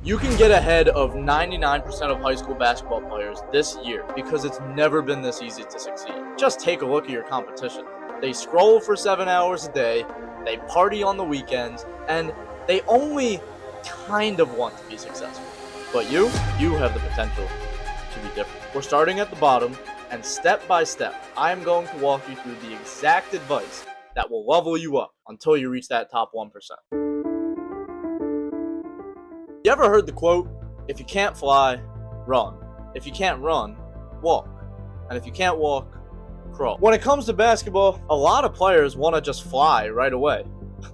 You can get ahead of 99% of high school basketball players this year because it's never been this easy to succeed. Just take a look at your competition. They scroll for 7 hours a day, they party on the weekends, and they only kind of want to be successful. But you have the potential to be different. We're starting at the bottom, and step by step, I am going to walk you through the exact advice that will level you up until you reach that top 1%. You ever heard the quote, if you can't fly, run. If you can't run, walk. And if you can't walk, crawl. When it comes to basketball, a lot of players want to just fly right away.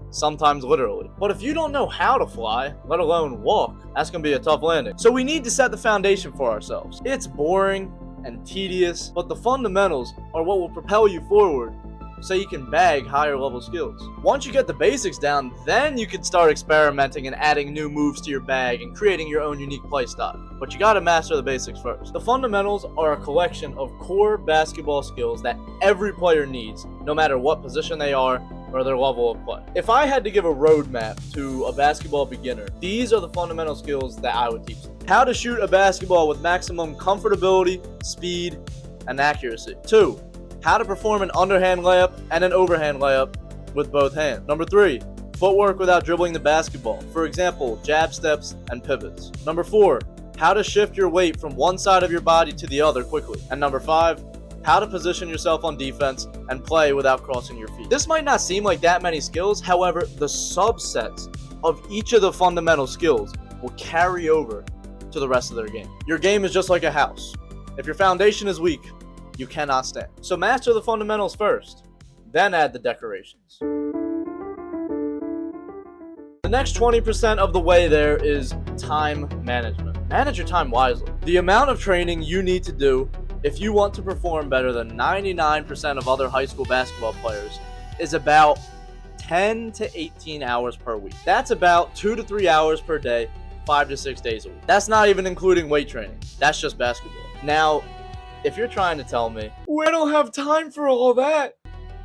Sometimes literally. But if you don't know how to fly, let alone walk, that's going to be a tough landing. So we need to set the foundation for ourselves. It's boring and tedious, but the fundamentals are what will propel you forward so you can bag higher level skills. Once you get the basics down, then you can start experimenting and adding new moves to your bag and creating your own unique play style. But you gotta master the basics first. The fundamentals are a collection of core basketball skills that every player needs, no matter what position they are or their level of play. If I had to give a roadmap to a basketball beginner, these are the fundamental skills that I would teach them. How to shoot a basketball with maximum comfortability, speed, and accuracy. 2. How to perform an underhand layup and an overhand layup with both hands. Number 3, footwork without dribbling the basketball. For example, jab steps and pivots. Number 4, how to shift your weight from one side of your body to the other quickly. And number 5, how to position yourself on defense and play without crossing your feet. This might not seem like that many skills, however, the subsets of each of the fundamental skills will carry over to the rest of their game. Your game is just like a house. If your foundation is weak, you cannot stand. So master the fundamentals first, then add the decorations. The next 20% of the way there is time management. Manage your time wisely. The amount of training you need to do if you want to perform better than 99% of other high school basketball players is about 10 to 18 hours per week. That's about 2 to 3 hours per day, 5 to 6 days a week. That's not even including weight training. That's just basketball. Now, if you're trying to tell me, we don't have time for all that,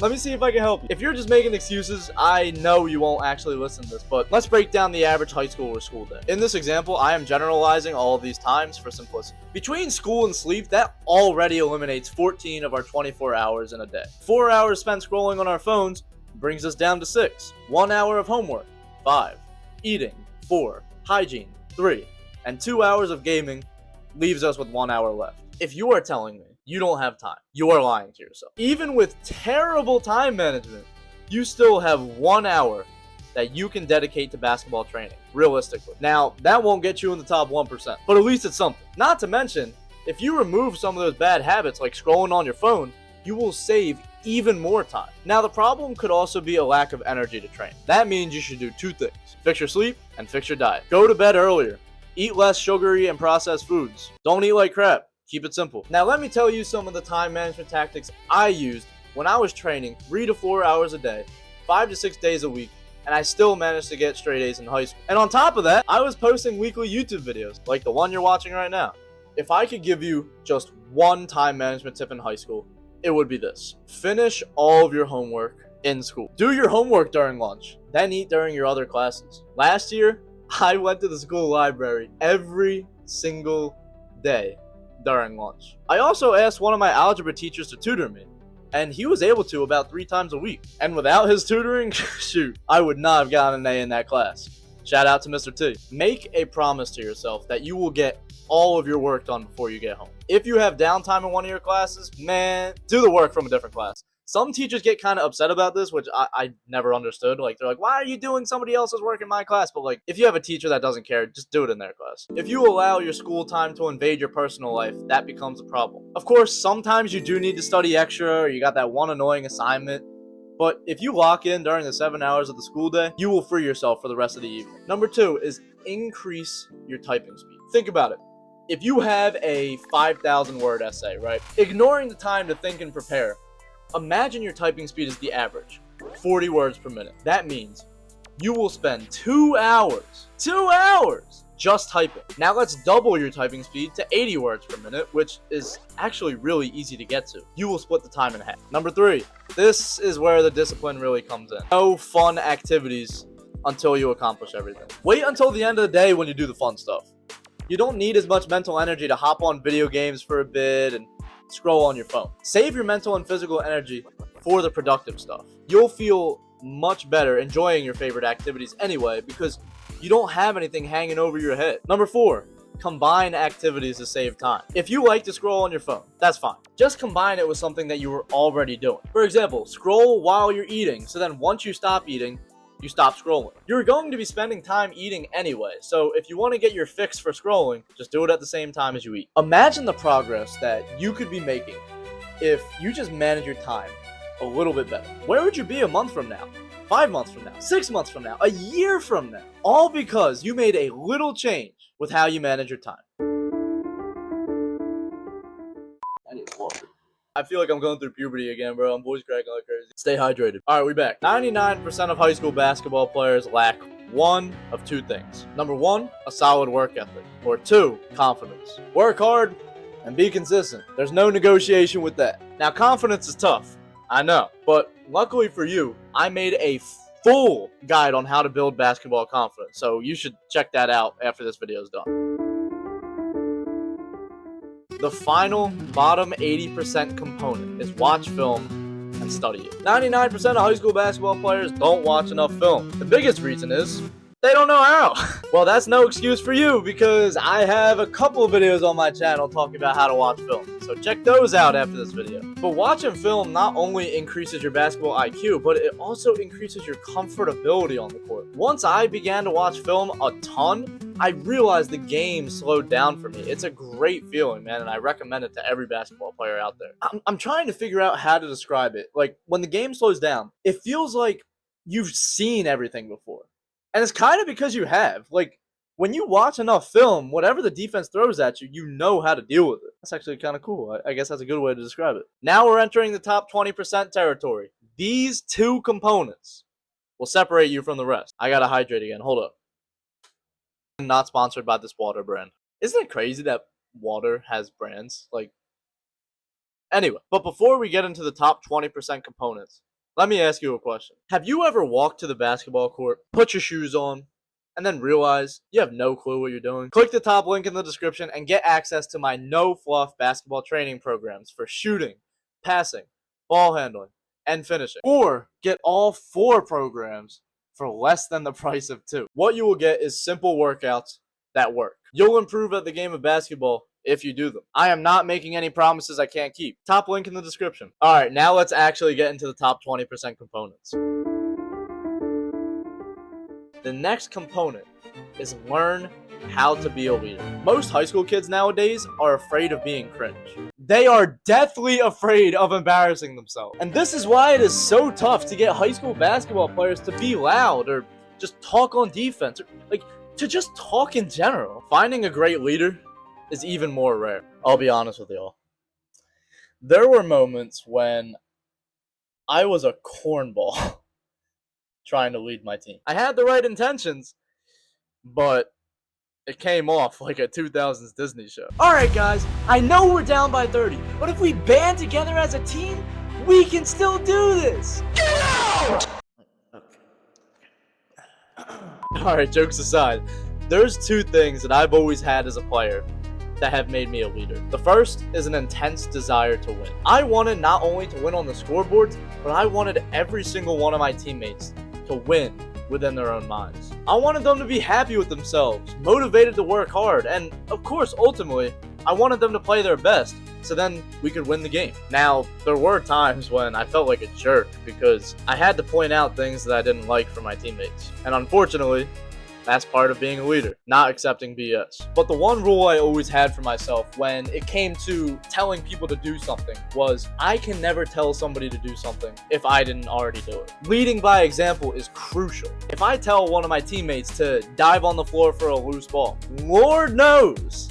let me see if I can help you. If you're just making excuses, I know you won't actually listen to this, but let's break down the average high school or school day. In this example, I am generalizing all of these times for simplicity. Between school and sleep, that already eliminates 14 of our 24 hours in a day. 4 hours spent scrolling on our phones brings us down to 6. 1 hour of homework, 5. Eating, 4. Hygiene, 3. And 2 hours of gaming leaves us with 1 hour left. If you are telling me you don't have time, you are lying to yourself. Even with terrible time management, you still have 1 hour that you can dedicate to basketball training, realistically. Now, that won't get you in the top 1%, but at least it's something. Not to mention, if you remove some of those bad habits like scrolling on your phone, you will save even more time. Now, the problem could also be a lack of energy to train. That means you should do 2 things. Fix your sleep and fix your diet. Go to bed earlier. Eat less sugary and processed foods. Don't eat like crap. Keep it simple. Now let me tell you some of the time management tactics I used when I was training 3 to 4 hours a day, 5 to 6 days a week, and I still managed to get straight A's in high school. And on top of that, I was posting weekly YouTube videos, like the one you're watching right now. If I could give you just one time management tip in high school, it would be this. Finish all of your homework in school. Do your homework during lunch, then eat during your other classes. Last year, I went to the school library every single day during lunch. I also asked one of my algebra teachers to tutor me, and he was able to about 3 times a week. And without his tutoring, shoot, I would not have gotten an A in that class. Shout out to Mr. T. Make a promise to yourself that you will get all of your work done before you get home. If you have downtime in one of your classes, man, do the work from a different class. Some teachers get kind of upset about this, which I never understood. Like, they're like, why are you doing somebody else's work in my class? But like, if you have a teacher that doesn't care, just do it in their class. If you allow your school time to invade your personal life, that becomes a problem. Of course, sometimes you do need to study extra, or you got that one annoying assignment. But if you lock in during the 7 hours of the school day, you will free yourself for the rest of the evening. Number 2 is increase your typing speed. Think about it. If you have a 5,000 word essay, right? Ignoring the time to think and prepare, imagine your typing speed is the average, 40 words per minute. That means you will spend 2 hours just typing. Now let's double your typing speed to 80 words per minute, which is actually really easy to get to. You will split the time in half. Number 3, this is where the discipline really comes in. No fun activities until you accomplish everything. Wait until the end of the day when you do the fun stuff. You don't need as much mental energy to hop on video games for a bit and scroll on your phone. Save your mental and physical energy for the productive stuff. You'll feel much better enjoying your favorite activities anyway because you don't have anything hanging over your head. Number 4, combine activities to save time. If you like to scroll on your phone, that's fine. Just combine it with something that you were already doing. For example, scroll while you're eating, so then once you stop eating, you stop scrolling. You're going to be spending time eating anyway, so if you want to get your fix for scrolling, just do it at the same time as you eat. Imagine the progress that you could be making if you just manage your time a little bit better. Where would you be a month from now? 5 months from now, 6 months from now, a year from now? All because you made a little change with how you manage your time. I need water. I feel like I'm going through puberty again, bro. I'm voice cracking like crazy. Stay hydrated. All right, we back. 99% of high school basketball players lack one of 2 things. Number 1, a solid work ethic. Or 2, confidence. Work hard and be consistent. There's no negotiation with that. Now, confidence is tough. I know. But luckily for you, I made a full guide on how to build basketball confidence. So you should check that out after this video is done. The final bottom 80% component is watch film and study it. 99% of high school basketball players don't watch enough film. The biggest reason is they don't know how. Well, that's no excuse for you because I have a couple of videos on my channel talking about how to watch film. So check those out after this video. But watching film not only increases your basketball IQ, but it also increases your comfortability on the court. Once I began to watch film a ton, I realized the game slowed down for me. It's a great feeling, man, and I recommend it to every basketball player out there. I'm trying to figure out how to describe it. Like, when the game slows down, it feels like you've seen everything before. And it's kind of because you have. Like, when you watch enough film, whatever the defense throws at you, you know how to deal with it. That's actually kind of cool. I guess that's a good way to describe it. Now we're entering the top 20% territory. These 2 components will separate you from the rest. I gotta hydrate again. Hold up. I'm not sponsored by this water brand. Isn't it crazy that water has brands? Like, anyway. But before we get into the top 20% components, let me ask you a question. Have you ever walked to the basketball court, put your shoes on, and then realize you have no clue what you're doing? Click the top link in the description and get access to my no-fluff basketball training programs for shooting, passing, ball handling, and finishing. Or get all 4 programs for less than the price of 2. What you will get is simple workouts that work. You'll improve at the game of basketball if you do them. I am not making any promises I can't keep. Top link in the description. Alright, now let's actually get into the top 20% components. The next component is learn how to be a leader. Most high school kids nowadays are afraid of being cringe. They are deathly afraid of embarrassing themselves. And this is why it is so tough to get high school basketball players to be loud or just talk on defense, or like to just talk in general. Finding a great leader is even more rare. I'll be honest with y'all. There were moments when I was a cornball trying to lead my team. I had the right intentions, but it came off like a 2000s Disney show. Alright guys, I know we're down by 30, but if we band together as a team, we can still do this! Get out! Okay. Alright, jokes aside, there's 2 things that I've always had as a player that have made me a leader. The first is an intense desire to win. I wanted not only to win on the scoreboards, but I wanted every single one of my teammates to win within their own minds. I wanted them to be happy with themselves, motivated to work hard, and of course, ultimately, I wanted them to play their best, so then we could win the game. Now, there were times when I felt like a jerk because I had to point out things that I didn't like from my teammates. And unfortunately, that's part of being a leader, not accepting BS. But the one rule I always had for myself when it came to telling people to do something was I can never tell somebody to do something if I didn't already do it. Leading by example is crucial. If I tell one of my teammates to dive on the floor for a loose ball, Lord knows,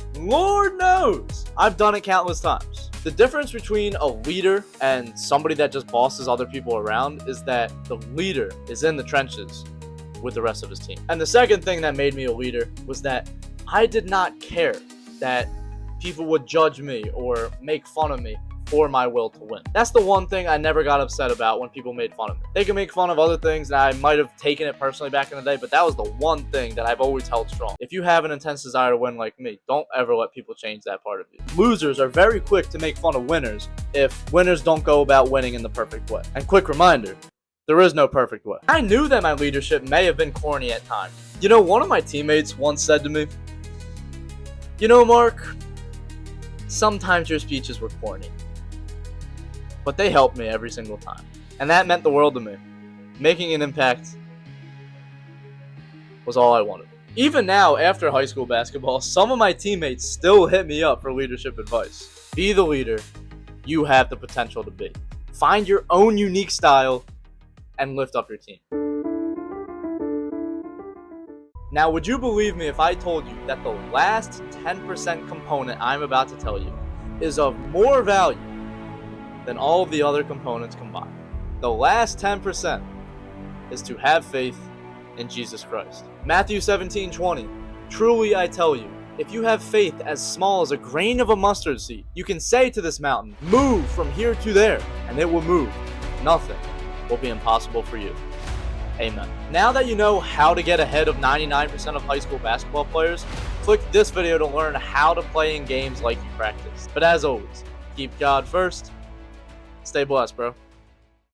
I've done it countless times. The difference between a leader and somebody that just bosses other people around is that the leader is in the trenches with the rest of his team. And the second thing that made me a leader was that I did not care that people would judge me or make fun of me or my will to win. That's the one thing I never got upset about when people made fun of me. They can make fun of other things, and I might have taken it personally back in the day, but that was the one thing that I've always held strong. If you have an intense desire to win like me, don't ever let people change that part of you. Losers are very quick to make fun of winners if winners don't go about winning in the perfect way. And quick reminder, there is no perfect way. I knew that my leadership may have been corny at times. You know, one of my teammates once said to me, "You know, Mark, sometimes your speeches were corny, but they helped me every single time." And that meant the world to me. Making an impact was all I wanted. Even now, after high school basketball, some of my teammates still hit me up for leadership advice. Be the leader you have the potential to be. Find your own unique style and lift up your team. Now, would you believe me if I told you that the last 10% component I'm about to tell you is of more value than all of the other components combined? The last 10% is to have faith in Jesus Christ. Matthew 17:20. Truly I tell you, if you have faith as small as a grain of a mustard seed, you can say to this mountain, "Move from here to there," and it will move. Nothing will be impossible for you. Amen. Now that you know how to get ahead of 99% of high school basketball players, click this video to learn how to play in games like you practice. But as always, keep God first. Stay blessed, bro.